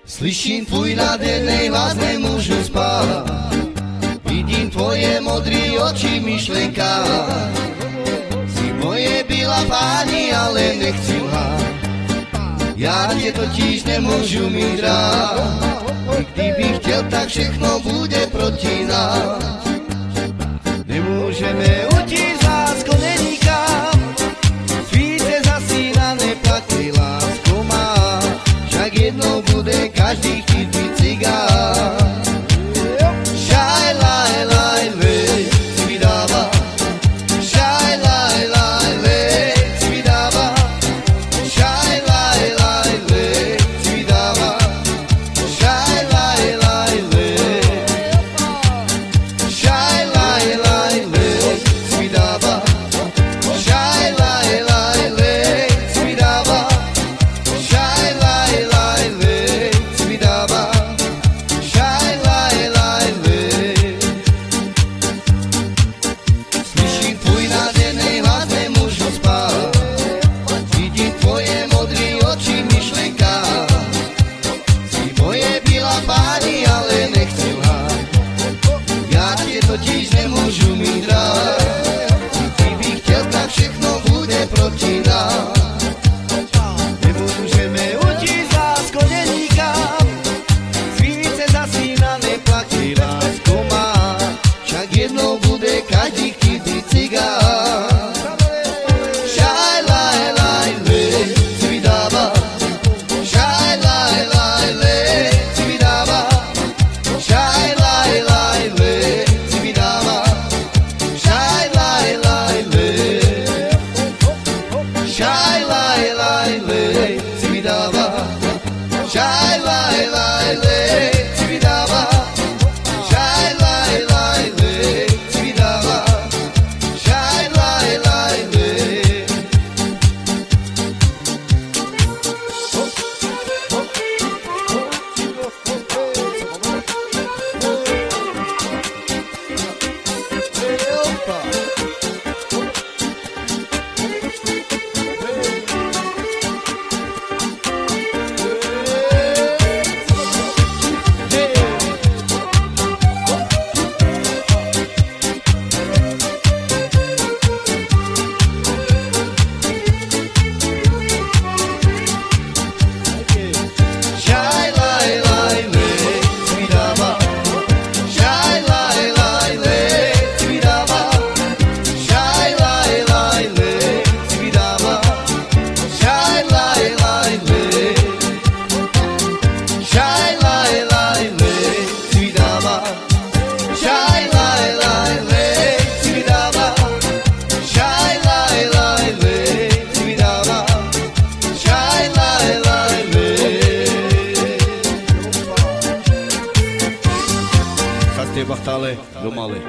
Slyším tvůj nádherný hlas, nemůžu spát. Vidím tvoje modré oči, myšlenka. Si moje byla páni, ale nechci lhát. Já tě totiž nemůžu mít rád. I kdybych chtěl, tak všechno bude proti nás. Nemůžeme utíct, lásko, nenikam. Svíce zasínané plakej, lásko má. Však jednou bude každý chtít být cigán. Šaj, laj, laj, lej, si vydává. Šaj, laj, laj, lej, si vydává. Šaj, laj, laj, lej, si vydává. Šaj, laj, laj, lej. Šaj, laj, laj, lej, si vydává. Šaj, laj, laj, lej, si vydává. Šaj, laj, laj, lej, si vydává. Šaj, laj, laj, lej. Slyším tvůj nádherný hlas, nemůžu spát. Vidím tvoje modré oči, myšlenka. Si moje byla páni, ale nechci lhát. Já tě totiž nemůžu mít rád. Kdybych chtěl, tak všechno bude proti nás. Nemůžeme utíct, lásko, nenikam. Svíce zasínané plakej, lásko má. Však jednou bude každý chtít být cigán. Šaj, laj, laj, lej, si vydává. Šaj, laj, laj, lej, si vydává. Šaj, laj, laj, lej, si vydává. Šaj, laj, laj, lej. Šaj, laj, laj, lej, si vydává. Šaj, laj, laj, lej, si vydává. Šaj, laj, laj, lej, si vydává. Šaj, laj, laj, lej. Šaj, laj, laj, lej, si vydává. Šaj, laj, laj, lej, si vydává. Šaj, laj, laj, lej, si vydává. Šaj, laj, laj, lej. Šaj, laj, laj, lej, si vydává. Šaj, laj, laj, lej, si vydává. Šaj, laj, laj, lej, si vydává. Šaj, laj, laj, lej. Sa z teba stále do malej.